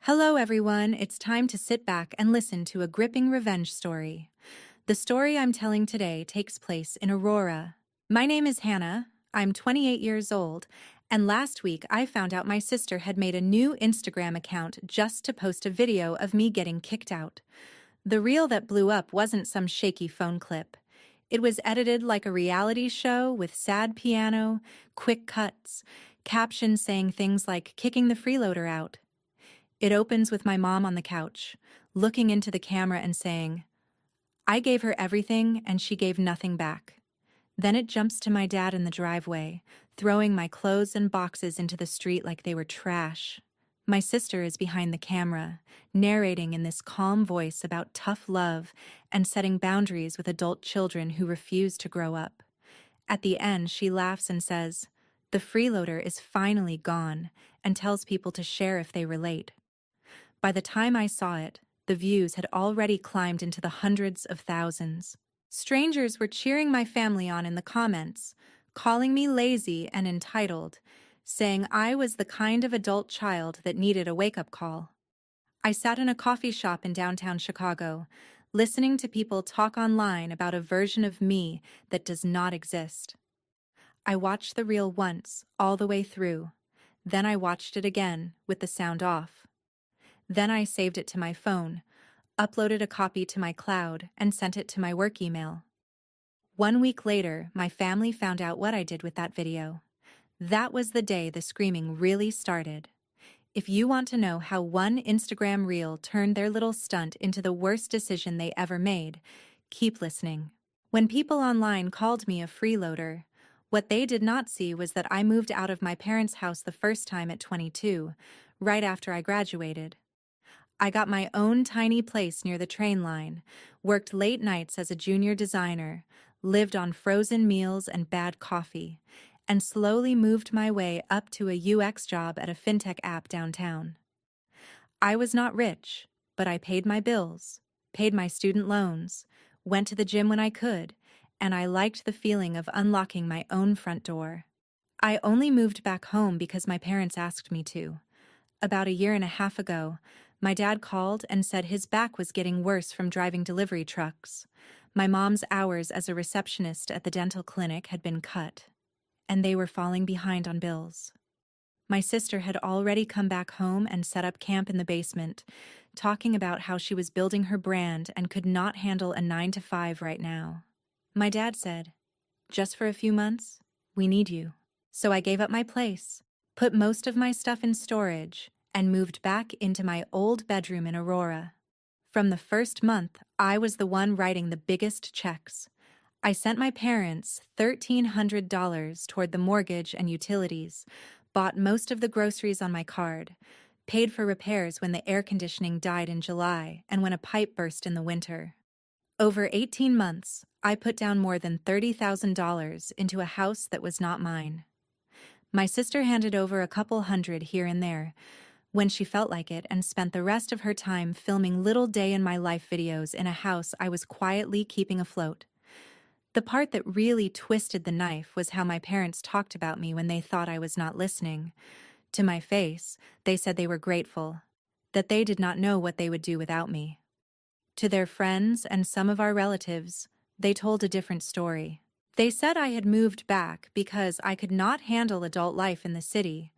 Hello, everyone. It's time to sit back and listen to a gripping revenge story. The story I'm telling today takes place in Aurora. My name is Hannah. I'm 28 years old, and last week I found out my sister had made a new Instagram account just to post a video of me getting kicked out. The reel that blew up wasn't some shaky phone clip. It was edited like a reality show with sad piano, quick cuts, captions saying things like kicking the freeloader out. It opens with my mom on the couch, looking into the camera and saying, "I gave her everything and she gave nothing back." Then it jumps to my dad in the driveway, throwing my clothes and boxes into the street like they were trash. My sister is behind the camera, narrating in this calm voice about tough love and setting boundaries with adult children who refuse to grow up. At the end, she laughs and says, "The freeloader is finally gone," and tells people to share if they relate. By the time I saw it, the views had already climbed into the hundreds of thousands. Strangers were cheering my family on in the comments, calling me lazy and entitled, saying I was the kind of adult child that needed a wake-up call. I sat in a coffee shop in downtown Chicago, listening to people talk online about a version of me that does not exist. I watched the reel once, all the way through. Then I watched it again, with the sound off. Then I saved it to my phone, uploaded a copy to my cloud, and sent it to my work email. 1 week later, my family found out what I did with that video. That was the day the screaming really started. If you want to know how one Instagram reel turned their little stunt into the worst decision they ever made, keep listening. When people online called me a freeloader, what they did not see was that I moved out of my parents' house the first time at 22, right after I graduated. I got my own tiny place near the train line, worked late nights as a junior designer, lived on frozen meals and bad coffee, and slowly moved my way up to a UX job at a fintech app downtown. I was not rich, but I paid my bills, paid my student loans, went to the gym when I could, and I liked the feeling of unlocking my own front door. I only moved back home because my parents asked me to. About a year and a half ago, my dad called and said his back was getting worse from driving delivery trucks. My mom's hours as a receptionist at the dental clinic had been cut, and they were falling behind on bills. My sister had already come back home and set up camp in the basement, talking about how she was building her brand and could not handle a 9 to 5 right now. My dad said, "Just for a few months, we need you." So I gave up my place, put most of my stuff in storage, and moved back into my old bedroom in Aurora. From the first month, I was the one writing the biggest checks. I sent my parents $1,300 toward the mortgage and utilities, bought most of the groceries on my card, paid for repairs when the air conditioning died in July and when a pipe burst in the winter. Over 18 months, I put down more than $30,000 into a house that was not mine. My sister handed over a couple hundred here and there, when she felt like it, and spent the rest of her time filming little day-in-my-life videos in a house I was quietly keeping afloat. The part that really twisted the knife was how my parents talked about me when they thought I was not listening. To my face, they said they were grateful, that they did not know what they would do without me. To their friends and some of our relatives, they told a different story. They said I had moved back because I could not handle adult life in the city,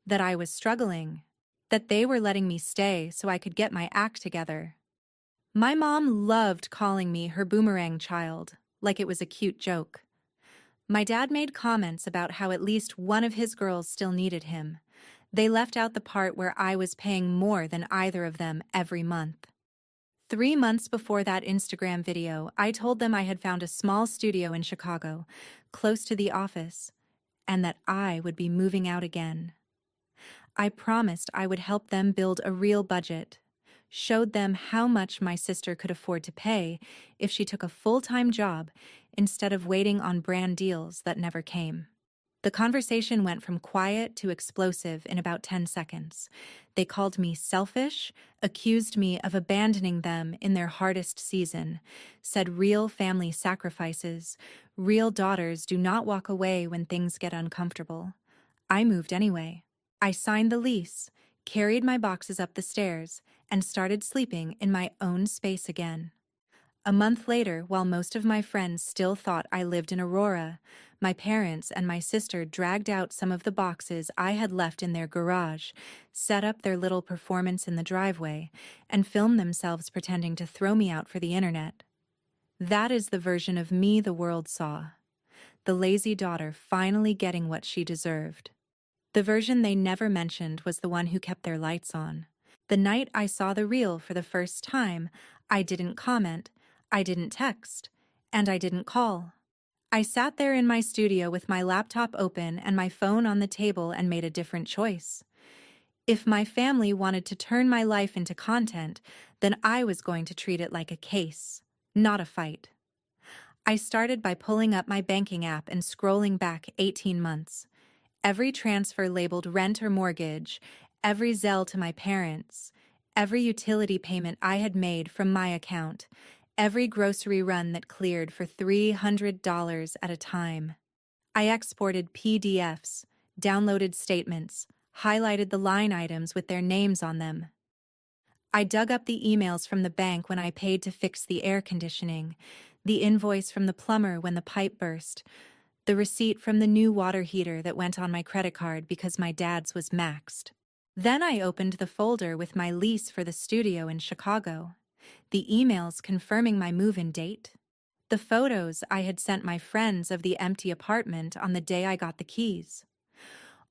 that I was struggling, that they were letting me stay so I could get my act together. My mom loved calling me her boomerang child, like it was a cute joke. My dad made comments about how at least one of his girls still needed him. They left out the part where I was paying more than either of them every month. 3 months before that Instagram video, I told them I had found a small studio in Chicago, close to the office, and that I would be moving out again. I promised I would help them build a real budget, showed them how much my sister could afford to pay if she took a full-time job instead of waiting on brand deals that never came. The conversation went from quiet to explosive in about 10 seconds. They called me selfish, accused me of abandoning them in their hardest season, said real family sacrifices, real daughters do not walk away when things get uncomfortable. I moved anyway. I signed the lease, carried my boxes up the stairs, and started sleeping in my own space again. A month later, while most of my friends still thought I lived in Aurora, my parents and my sister dragged out some of the boxes I had left in their garage, set up their little performance in the driveway, and filmed themselves pretending to throw me out for the internet. That is the version of me the world saw. The lazy daughter finally getting what she deserved. The version they never mentioned was the one who kept their lights on. The night I saw the reel for the first time, I didn't comment, I didn't text, and I didn't call. I sat there in my studio with my laptop open and my phone on the table and made a different choice. If my family wanted to turn my life into content, then I was going to treat it like a case, not a fight. I started by pulling up my banking app and scrolling back 18 months. Every transfer labeled rent or mortgage, every Zelle to my parents, every utility payment I had made from my account, every grocery run that cleared for $300 at a time. I exported PDFs, downloaded statements, highlighted the line items with their names on them. I dug up the emails from the bank when I paid to fix the air conditioning, the invoice from the plumber when the pipe burst, the receipt from the new water heater that went on my credit card because my dad's was maxed. Then I opened the folder with my lease for the studio in Chicago, the emails confirming my move-in date, the photos I had sent my friends of the empty apartment on the day I got the keys.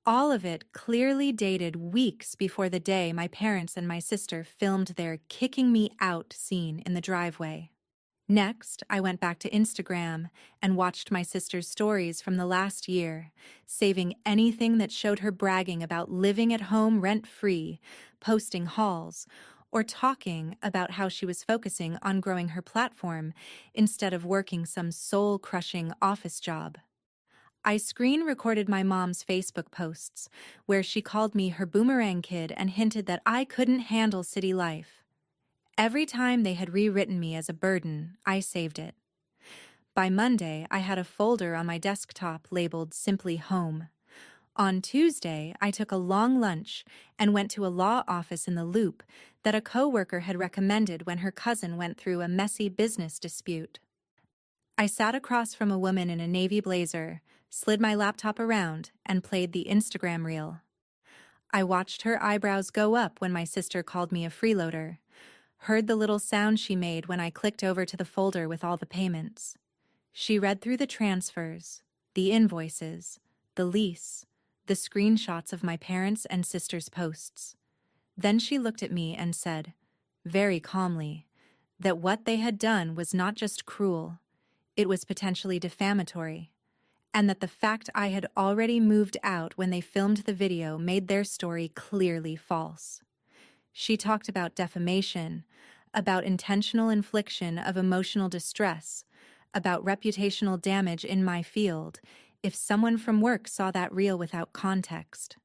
All of it clearly dated weeks before the day my parents and my sister filmed their kicking me out scene in the driveway. Next, I went back to Instagram and watched my sister's stories from the last year, saving anything that showed her bragging about living at home rent-free, posting hauls, or talking about how she was focusing on growing her platform instead of working some soul-crushing office job. I screen-recorded my mom's Facebook posts, where she called me her boomerang kid and hinted that I couldn't handle city life. Every time they had rewritten me as a burden, I saved it. By Monday, I had a folder on my desktop labeled Simply Home. On Tuesday, I took a long lunch and went to a law office in the Loop that a coworker had recommended when her cousin went through a messy business dispute. I sat across from a woman in a navy blazer, slid my laptop around, and played the Instagram reel. I watched her eyebrows go up when my sister called me a freeloader, heard the little sound she made when I clicked over to the folder with all the payments. She read through the transfers, the invoices, the lease, the screenshots of my parents' and sister's posts. Then she looked at me and said, very calmly, that what they had done was not just cruel, it was potentially defamatory, and that the fact I had already moved out when they filmed the video made their story clearly false. She talked about defamation, about intentional infliction of emotional distress, about reputational damage in my field if someone from work saw that reel without context.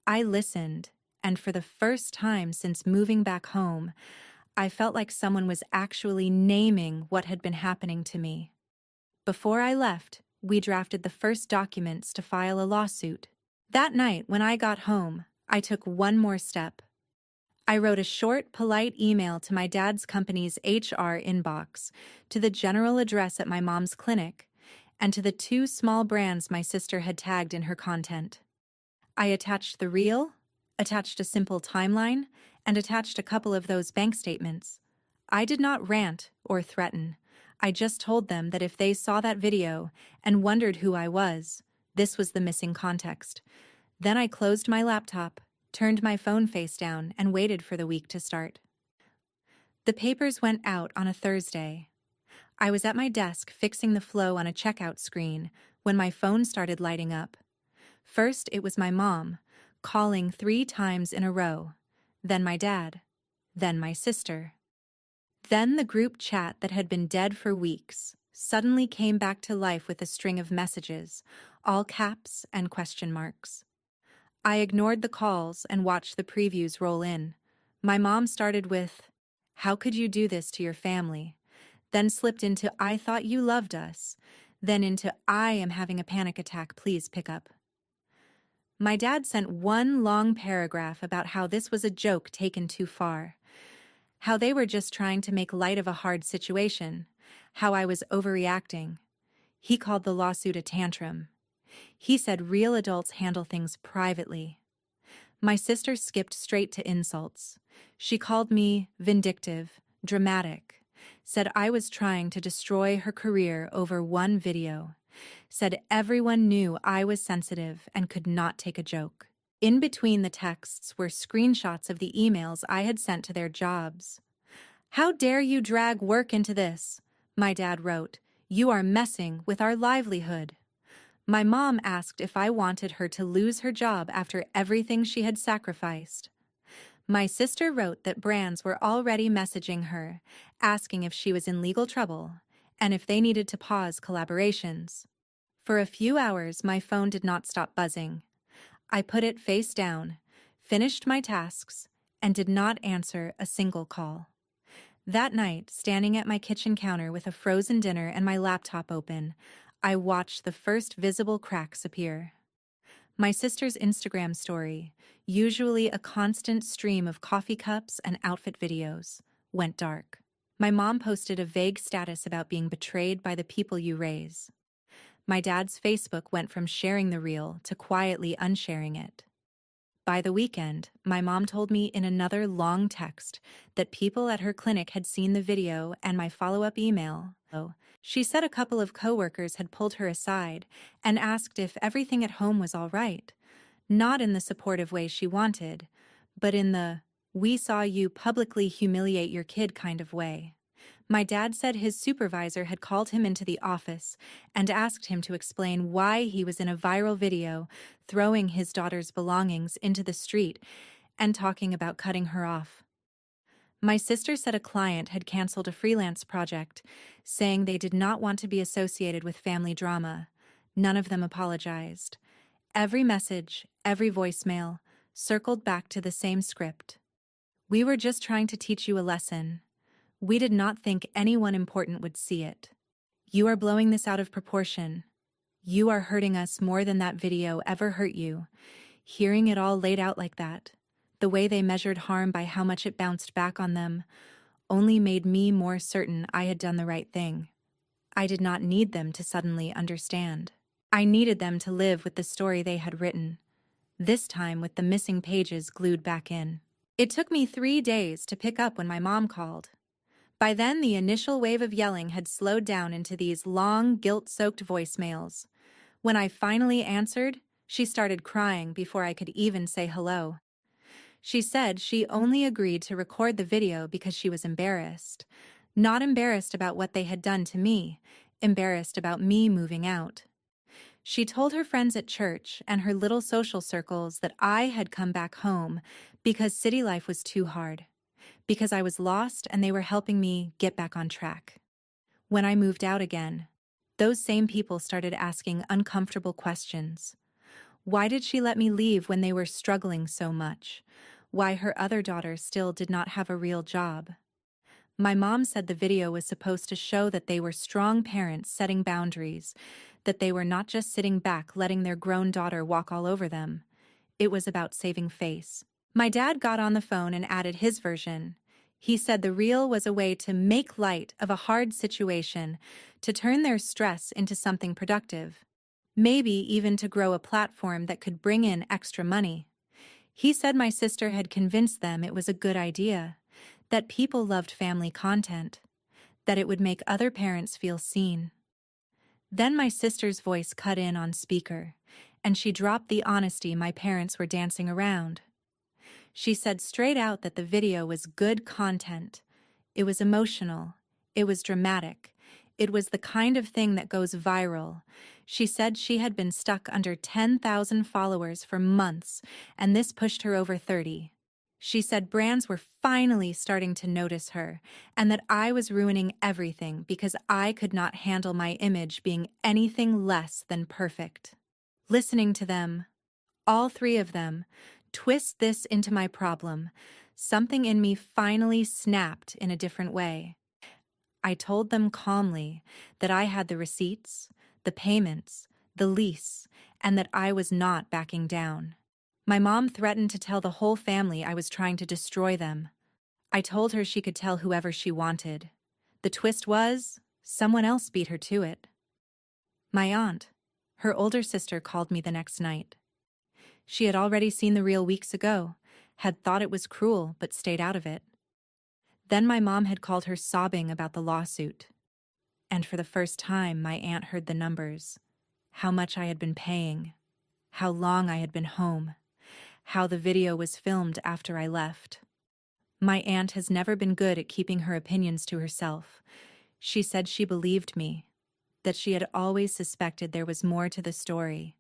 I listened, and for the first time since moving back home, I felt like someone was actually naming what had been happening to me. Before I left, we drafted the first documents to file a lawsuit. That night, when I got home, I took one more step. I wrote a short, polite email to my dad's company's HR inbox, to the general address at my mom's clinic, and to the 2 small brands my sister had tagged in her content. I attached the reel, attached a simple timeline, and attached a couple of those bank statements. I did not rant or threaten. I just told them that if they saw that video and wondered who I was, this was the missing context. Then I closed my laptop, turned my phone face down, and waited for the week to start. The papers went out on a Thursday. I was at my desk fixing the flow on a checkout screen when my phone started lighting up. First, it was my mom, calling 3 times in a row, then my dad, then my sister. Then the group chat that had been dead for weeks suddenly came back to life with a string of messages, all caps and question marks. I ignored the calls and watched the previews roll in. My mom started with, "How could you do this to your family?" Then slipped into, "I thought you loved us," then into, "I am having a panic attack, please pick up." My dad sent one long paragraph about how this was a joke taken too far, how they were just trying to make light of a hard situation, how I was overreacting. He called the lawsuit a tantrum. He said real adults handle things privately. My sister skipped straight to insults. She called me vindictive, dramatic, said I was trying to destroy her career over one video, said everyone knew I was sensitive and could not take a joke. In between the texts were screenshots of the emails I had sent to their jobs. "How dare you drag work into this?" my dad wrote. "You are messing with our livelihood." My mom asked if I wanted her to lose her job after everything she had sacrificed. My sister wrote that brands were already messaging her, asking if she was in legal trouble, and if they needed to pause collaborations. For a few hours, my phone did not stop buzzing. I put it face down, finished my tasks, and did not answer a single call. That night, standing at my kitchen counter with a frozen dinner and my laptop open, I watched the first visible cracks appear. My sister's Instagram story, usually a constant stream of coffee cups and outfit videos, went dark. My mom posted a vague status about being betrayed by the people you raise. My dad's Facebook went from sharing the reel to quietly unsharing it. By the weekend, my mom told me in another long text that people at her clinic had seen the video and my follow-up email. She said a couple of coworkers had pulled her aside and asked if everything at home was all right, not in the supportive way she wanted, but in the "we saw you publicly humiliate your kid" kind of way. My dad said his supervisor had called him into the office and asked him to explain why he was in a viral video throwing his daughter's belongings into the street and talking about cutting her off. My sister said a client had canceled a freelance project, saying they did not want to be associated with family drama. None of them apologized. Every message, every voicemail, circled back to the same script. "We were just trying to teach you a lesson. We did not think anyone important would see it. You are blowing this out of proportion. You are hurting us more than that video ever hurt you." Hearing it all laid out like that, the way they measured harm by how much it bounced back on them, only made me more certain I had done the right thing. I did not need them to suddenly understand. I needed them to live with the story they had written, this time with the missing pages glued back in. It took me 3 days to pick up when my mom called. By then, the initial wave of yelling had slowed down into these long, guilt-soaked voicemails. When I finally answered, she started crying before I could even say hello. She said she only agreed to record the video because she was embarrassed. Not embarrassed about what they had done to me, embarrassed about me moving out. She told her friends at church and her little social circles that I had come back home because city life was too hard, because I was lost and they were helping me get back on track. When I moved out again, those same people started asking uncomfortable questions. Why did she let me leave when they were struggling so much? Why her other daughter still did not have a real job? My mom said the video was supposed to show that they were strong parents setting boundaries, that they were not just sitting back letting their grown daughter walk all over them. It was about saving face. My dad got on the phone and added his version. He said the reel was a way to make light of a hard situation, to turn their stress into something productive, maybe even to grow a platform that could bring in extra money. He said my sister had convinced them it was a good idea, that people loved family content, that it would make other parents feel seen. Then my sister's voice cut in on speaker, and she dropped the honesty my parents were dancing around. She said straight out that the video was good content. It was emotional. It was dramatic. It was the kind of thing that goes viral. She said she had been stuck under 10,000 followers for months, and this pushed her over 30. She said brands were finally starting to notice her, and that I was ruining everything because I could not handle my image being anything less than perfect. Listening to them, all 3 of them, twist this into my problem, something in me finally snapped in a different way. I told them calmly that I had the receipts, the payments, the lease, and that I was not backing down. My mom threatened to tell the whole family I was trying to destroy them. I told her she could tell whoever she wanted. The twist was, someone else beat her to it. My aunt, her older sister, called me the next night. She had already seen the reel weeks ago, had thought it was cruel but stayed out of it. Then my mom had called her sobbing about the lawsuit. And for the first time, my aunt heard the numbers, how much I had been paying, how long I had been home, how the video was filmed after I left. My aunt has never been good at keeping her opinions to herself. She said she believed me, that she had always suspected there was more to the story,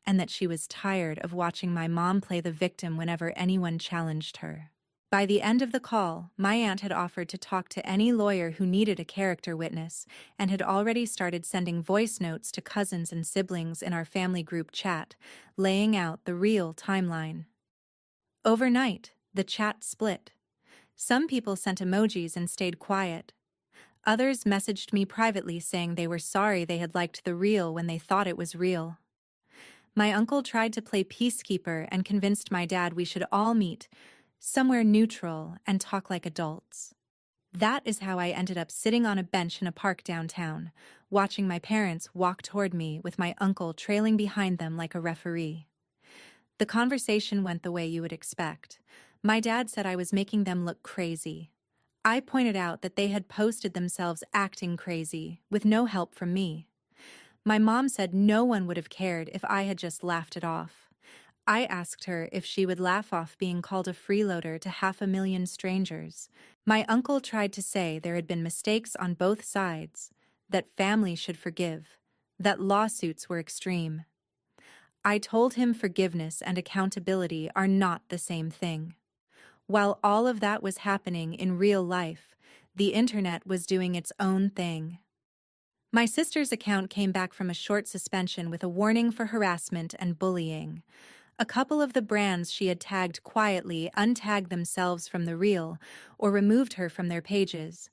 and that she was tired of watching my mom play the victim whenever anyone challenged her. By the end of the call, my aunt had offered to talk to any lawyer who needed a character witness and had already started sending voice notes to cousins and siblings in our family group chat, laying out the real timeline. Overnight, the chat split. Some people sent emojis and stayed quiet. Others messaged me privately saying they were sorry they had liked the reel when they thought it was real. My uncle tried to play peacekeeper and convinced my dad we should all meet somewhere neutral and talk like adults. That is how I ended up sitting on a bench in a park downtown, watching my parents walk toward me with my uncle trailing behind them like a referee. The conversation went the way you would expect. My dad said I was making them look crazy. I pointed out that they had posted themselves acting crazy, with no help from me. My mom said no one would have cared if I had just laughed it off. I asked her if she would laugh off being called a freeloader to 500,000 strangers. My uncle tried to say there had been mistakes on both sides, that family should forgive, that lawsuits were extreme. I told him forgiveness and accountability are not the same thing. While all of that was happening in real life, the internet was doing its own thing. My sister's account came back from a short suspension with a warning for harassment and bullying. A couple of the brands she had tagged quietly untagged themselves from the reel or removed her from their pages.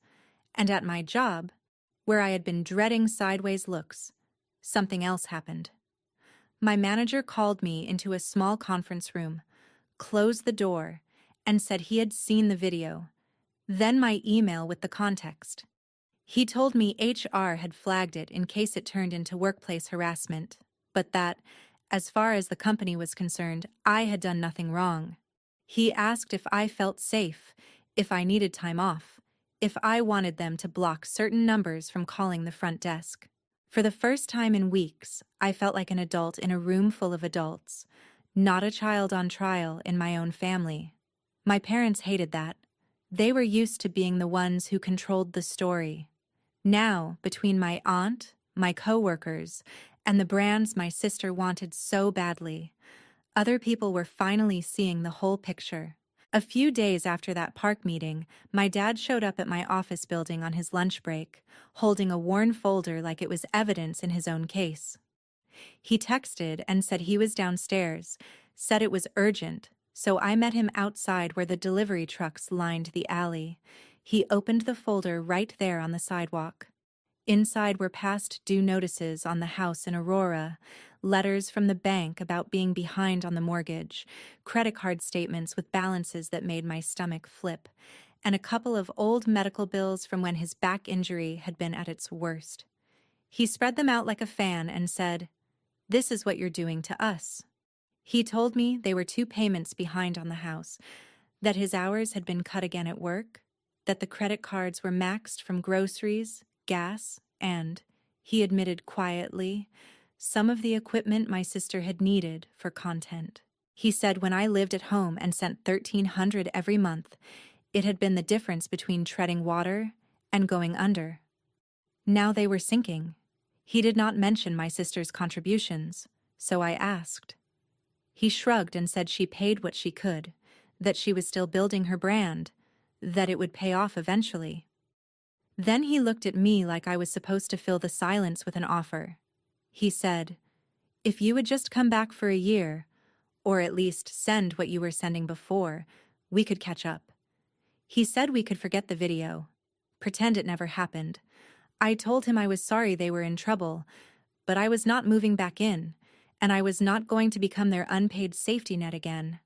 And at my job, where I had been dreading sideways looks, something else happened. My manager called me into a small conference room, closed the door, and said he had seen the video, then my email with the context. He told me HR had flagged it in case it turned into workplace harassment, but that, as far as the company was concerned, I had done nothing wrong. He asked if I felt safe, if I needed time off, if I wanted them to block certain numbers from calling the front desk. For the first time in weeks, I felt like an adult in a room full of adults, not a child on trial in my own family. My parents hated that. They were used to being the ones who controlled the story. Now, between my aunt, my coworkers, and the brands my sister wanted so badly, other people were finally seeing the whole picture. A few days after that park meeting, my dad showed up at my office building on his lunch break, holding a worn folder like it was evidence in his own case. He texted and said he was downstairs, said it was urgent, so I met him outside where the delivery trucks lined the alley. He opened the folder right there on the sidewalk. Inside were past due notices on the house in Aurora, letters from the bank about being behind on the mortgage, credit card statements with balances that made my stomach flip, and a couple of old medical bills from when his back injury had been at its worst. He spread them out like a fan and said, "This is what you're doing to us." He told me they were 2 payments behind on the house, that his hours had been cut again at work, that the credit cards were maxed from groceries, gas, and, he admitted quietly, some of the equipment my sister had needed for content. He said when I lived at home and sent $1,300 every month, it had been the difference between treading water and going under. Now they were sinking. He did not mention my sister's contributions, so I asked. He shrugged and said she paid what she could, that she was still building her brand, that it would pay off eventually. Then he looked at me like I was supposed to fill the silence with an offer. He said, "If you would just come back for a year, or at least send what you were sending before, we could catch up." He said we could forget the video, pretend it never happened. I told him I was sorry they were in trouble, but I was not moving back in, and I was not going to become their unpaid safety net again.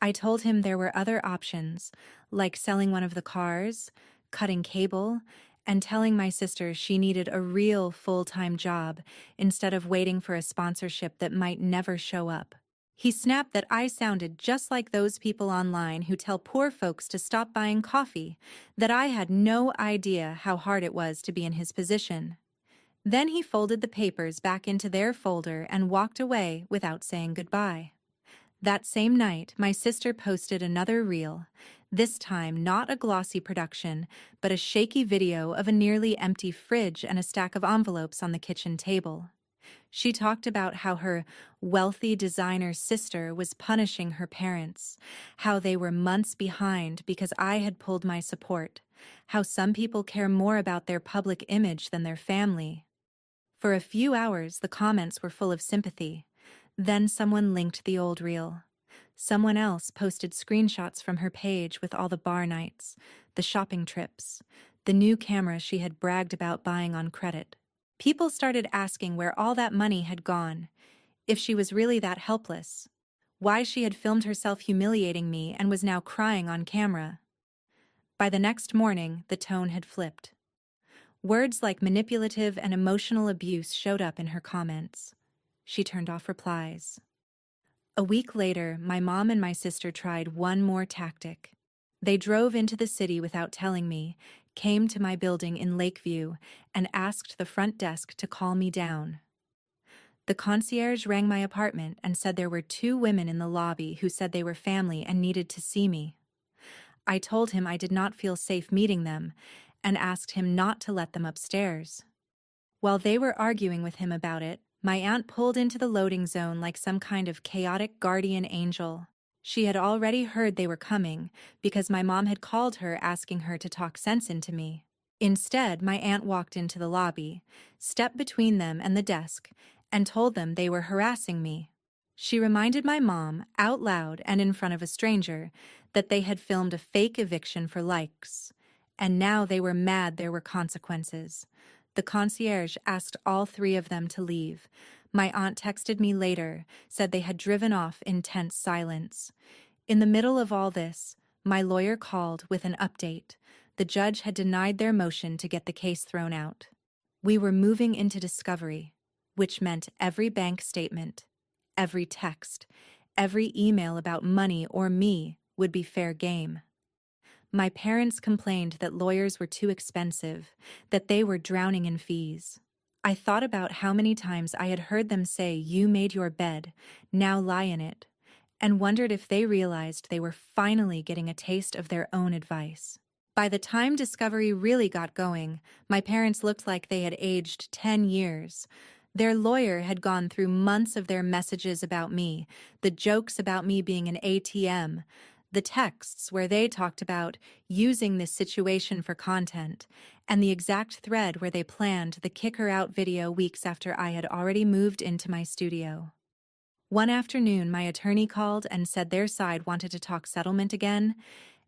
I told him there were other options, like selling one of the cars, cutting cable, and telling my sister she needed a real full-time job instead of waiting for a sponsorship that might never show up. He snapped that I sounded just like those people online who tell poor folks to stop buying coffee, that I had no idea how hard it was to be in his position. Then he folded the papers back into their folder and walked away without saying goodbye. That same night, my sister posted another reel, this time not a glossy production, but a shaky video of a nearly empty fridge and a stack of envelopes on the kitchen table. She talked about how her wealthy designer sister was punishing her parents, how they were months behind because I had pulled my support, how some people care more about their public image than their family. For a few hours, the comments were full of sympathy. Then someone linked the old reel. Someone else posted screenshots from her page with all the bar nights, the shopping trips, the new camera she had bragged about buying on credit. People started asking where all that money had gone, if she was really that helpless, why she had filmed herself humiliating me and was now crying on camera. By the next morning, the tone had flipped. Words like manipulative and emotional abuse showed up in her comments. She turned off replies. A week later, my mom and my sister tried one more tactic. They drove into the city without telling me, came to my building in Lakeview, and asked the front desk to call me down. The concierge rang my apartment and said there were 2 women in the lobby who said they were family and needed to see me. I told him I did not feel safe meeting them and asked him not to let them upstairs. While they were arguing with him about it, my aunt pulled into the loading zone like some kind of chaotic guardian angel. She had already heard they were coming because my mom had called her asking her to talk sense into me. Instead, my aunt walked into the lobby, stepped between them and the desk, and told them they were harassing me. She reminded my mom, out loud and in front of a stranger, that they had filmed a fake eviction for likes, and now they were mad there were consequences. The concierge asked all 3 of them to leave. My aunt texted me later, said they had driven off in tense silence. In the middle of all this, my lawyer called with an update. The judge had denied their motion to get the case thrown out. We were moving into discovery, which meant every bank statement, every text, every email about money or me would be fair game. My parents complained that lawyers were too expensive, that they were drowning in fees. I thought about how many times I had heard them say, "You made your bed, now lie in it," and wondered if they realized they were finally getting a taste of their own advice. By the time discovery really got going, my parents looked like they had aged 10 years. Their lawyer had gone through months of their messages about me, the jokes about me being an ATM, the texts where they talked about using this situation for content, and the exact thread where they planned the kick her out video weeks after I had already moved into my studio. One afternoon, my attorney called and said their side wanted to talk settlement again,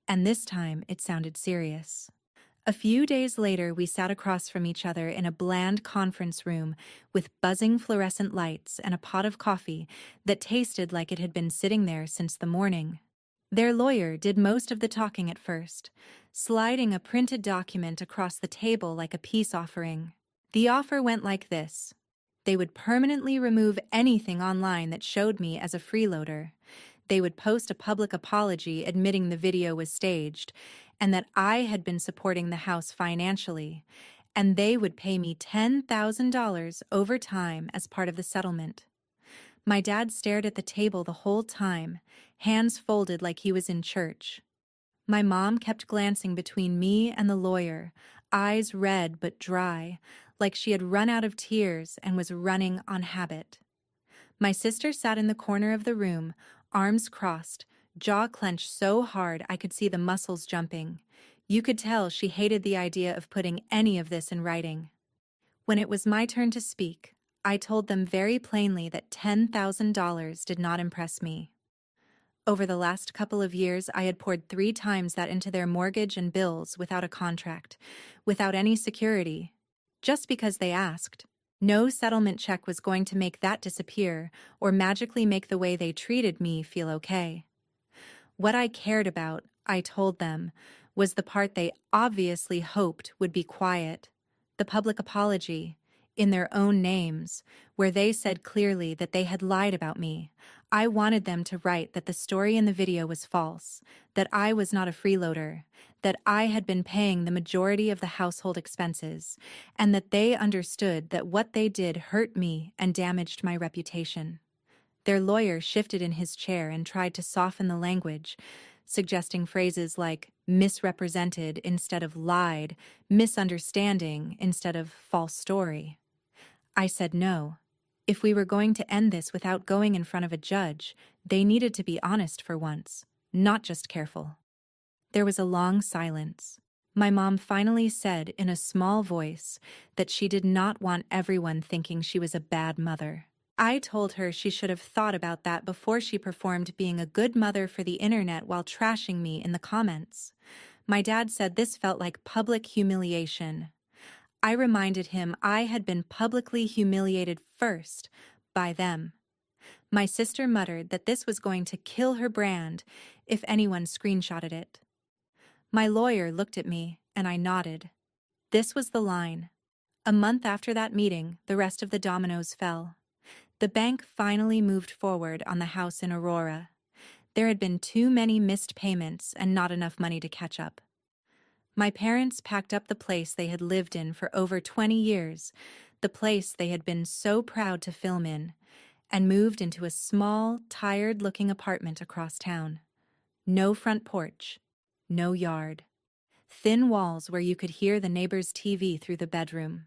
and this time it sounded serious. A few days later, we sat across from each other in a bland conference room with buzzing fluorescent lights and a pot of coffee that tasted like it had been sitting there since the morning. Their lawyer did most of the talking at first, sliding a printed document across the table like a peace offering. The offer went like this. They would permanently remove anything online that showed me as a freeloader. They would post a public apology admitting the video was staged and that I had been supporting the house financially, and they would pay me $10,000 over time as part of the settlement. My dad stared at the table the whole time, hands folded like he was in church. My mom kept glancing between me and the lawyer, eyes red but dry, like she had run out of tears and was running on habit. My sister sat in the corner of the room, arms crossed, jaw clenched so hard I could see the muscles jumping. You could tell she hated the idea of putting any of this in writing. When it was my turn to speak, I told them very plainly that $10,000 did not impress me. Over the last couple of years, I had poured 3 times that into their mortgage and bills without a contract, without any security, just because they asked. No settlement check was going to make that disappear or magically make the way they treated me feel okay. What I cared about, I told them, was the part they obviously hoped would be quiet: the public apology, in their own names, where they said clearly that they had lied about me. I wanted them to write that the story in the video was false, that I was not a freeloader, that I had been paying the majority of the household expenses, and that they understood that what they did hurt me and damaged my reputation. Their lawyer shifted in his chair and tried to soften the language, suggesting phrases like misrepresented instead of lied, misunderstanding instead of false story. I said no. If we were going to end this without going in front of a judge, they needed to be honest for once, not just careful. There was a long silence. My mom finally said in a small voice that she did not want everyone thinking she was a bad mother. I told her she should have thought about that before she performed being a good mother for the internet while trashing me in the comments. My dad said this felt like public humiliation. I reminded him I had been publicly humiliated first by them. My sister muttered that this was going to kill her brand if anyone screenshotted it. My lawyer looked at me, and I nodded. This was the line. A month after that meeting, the rest of the dominoes fell. The bank finally moved forward on the house in Aurora. There had been too many missed payments and not enough money to catch up. My parents packed up the place they had lived in for over 20 years, the place they had been so proud to film in, and moved into a small, tired-looking apartment across town. No front porch, no yard. Thin walls where you could hear the neighbor's TV through the bedroom.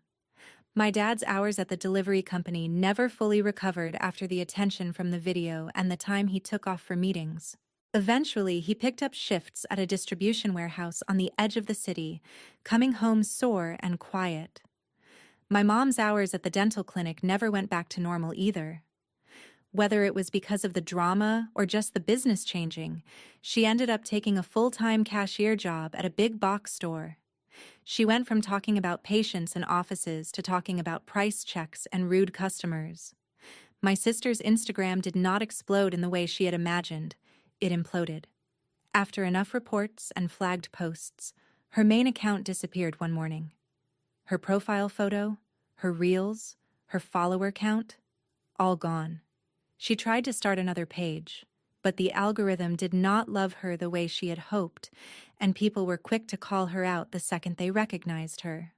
My dad's hours at the delivery company never fully recovered after the attention from the video and the time he took off for meetings. Eventually, he picked up shifts at a distribution warehouse on the edge of the city, coming home sore and quiet. My mom's hours at the dental clinic never went back to normal either. Whether it was because of the drama or just the business changing, she ended up taking a full-time cashier job at a big box store. She went from talking about patients and offices to talking about price checks and rude customers. My sister's Instagram did not explode in the way she had imagined. It imploded. After enough reports and flagged posts, her main account disappeared one morning. Her profile photo, her reels, her follower count, all gone. She tried to start another page, but the algorithm did not love her the way she had hoped, and people were quick to call her out the second they recognized her.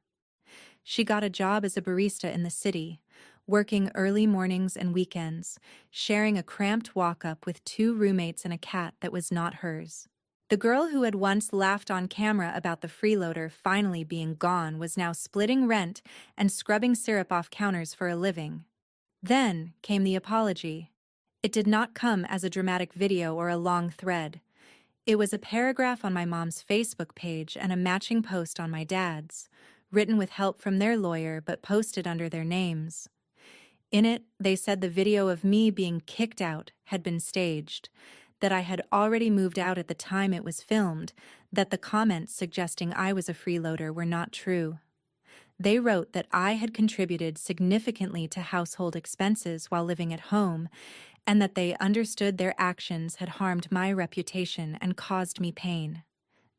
She got a job as a barista in the city, working early mornings and weekends, sharing a cramped walk-up with 2 roommates and a cat that was not hers. The girl who had once laughed on camera about the freeloader finally being gone was now splitting rent and scrubbing syrup off counters for a living. Then came the apology. It did not come as a dramatic video or a long thread. It was a paragraph on my mom's Facebook page and a matching post on my dad's, written with help from their lawyer but posted under their names. In it, they said the video of me being kicked out had been staged, that I had already moved out at the time it was filmed, that the comments suggesting I was a freeloader were not true. They wrote that I had contributed significantly to household expenses while living at home, and that they understood their actions had harmed my reputation and caused me pain.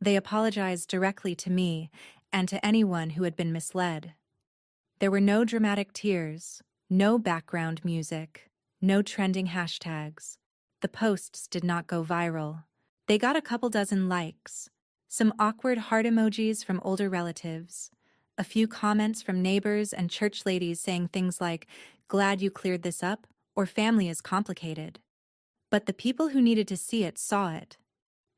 They apologized directly to me and to anyone who had been misled. There were no dramatic tears, no background music, no trending hashtags. The posts did not go viral. They got a couple dozen likes, some awkward heart emojis from older relatives, a few comments from neighbors and church ladies saying things like, "Glad you cleared this up," or "Family is complicated." But the people who needed to see it saw it.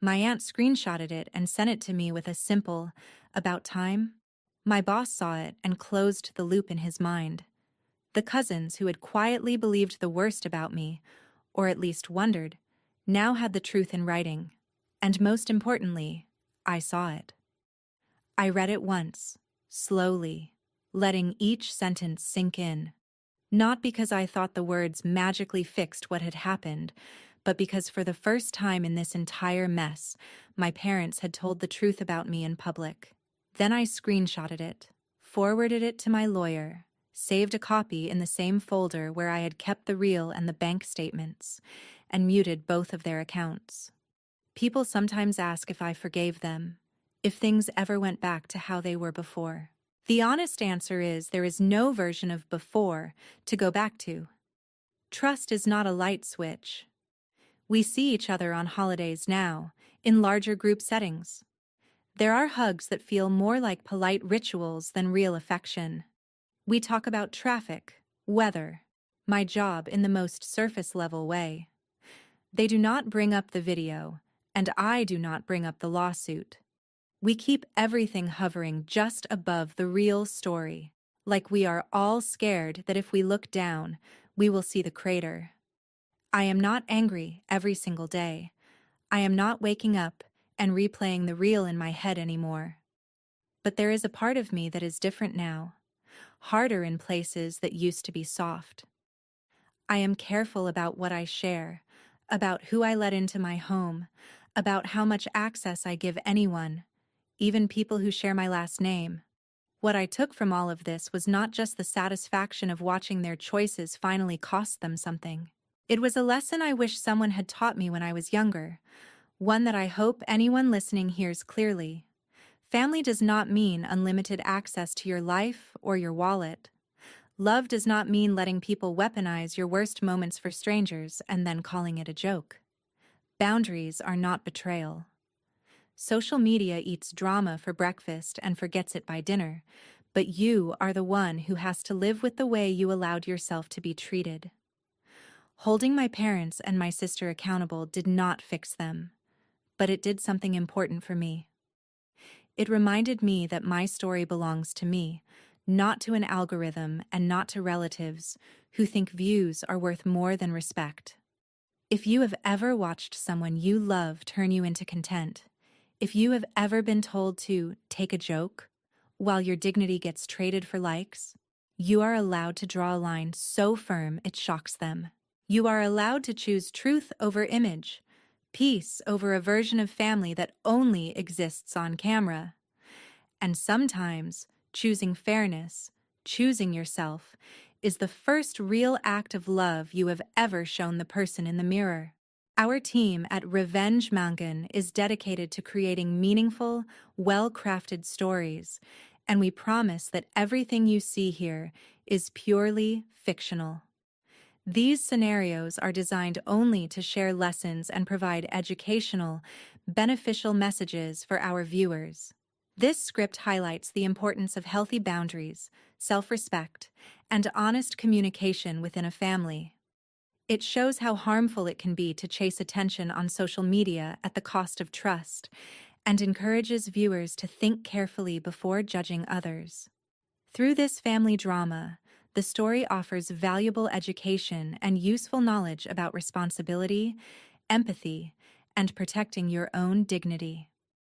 My aunt screenshotted it and sent it to me with a simple, "About time." My boss saw it and closed the loop in his mind. The cousins who had quietly believed the worst about me, or at least wondered, now had the truth in writing. And most importantly, I saw it. I read it once, slowly, letting each sentence sink in. Not because I thought the words magically fixed what had happened, but because for the first time in this entire mess, my parents had told the truth about me in public. Then I screenshotted it, forwarded it to my lawyer, saved a copy in the same folder where I had kept the reel and the bank statements, and muted both of their accounts. People sometimes ask if I forgave them, if things ever went back to how they were before. The honest answer is there is no version of before to go back to. Trust is not a light switch. We see each other on holidays now, in larger group settings. There are hugs that feel more like polite rituals than real affection. We talk about traffic, weather, my job in the most surface-level way. They do not bring up the video, and I do not bring up the lawsuit. We keep everything hovering just above the real story, like we are all scared that if we look down, we will see the crater. I am not angry every single day. I am not waking up and replaying the reel in my head anymore. But there is a part of me that is different now, harder in places that used to be soft. I am careful about what I share, about who I let into my home, about how much access I give anyone, even people who share my last name. What I took from all of this was not just the satisfaction of watching their choices finally cost them something. It was a lesson I wish someone had taught me when I was younger, one that I hope anyone listening hears clearly. Family does not mean unlimited access to your life or your wallet. Love does not mean letting people weaponize your worst moments for strangers and then calling it a joke. Boundaries are not betrayal. Social media eats drama for breakfast and forgets it by dinner, but you are the one who has to live with the way you allowed yourself to be treated. Holding my parents and my sister accountable did not fix them, but it did something important for me. It reminded me that my story belongs to me, not to an algorithm and not to relatives who think views are worth more than respect. If you have ever watched someone you love turn you into content, if you have ever been told to take a joke while your dignity gets traded for likes, you are allowed to draw a line so firm it shocks them. You are allowed to choose truth over image, peace over a version of family that only exists on camera. And sometimes, choosing fairness, choosing yourself, is the first real act of love you have ever shown the person in the mirror. Our team at Revenge Mangan is dedicated to creating meaningful, well-crafted stories, and we promise that everything you see here is purely fictional. These scenarios are designed only to share lessons and provide educational, beneficial messages for our viewers. This script highlights the importance of healthy boundaries, self-respect, and honest communication within a family. It shows how harmful it can be to chase attention on social media at the cost of trust, and encourages viewers to think carefully before judging others. Through this family drama, the story offers valuable education and useful knowledge about responsibility, empathy, and protecting your own dignity.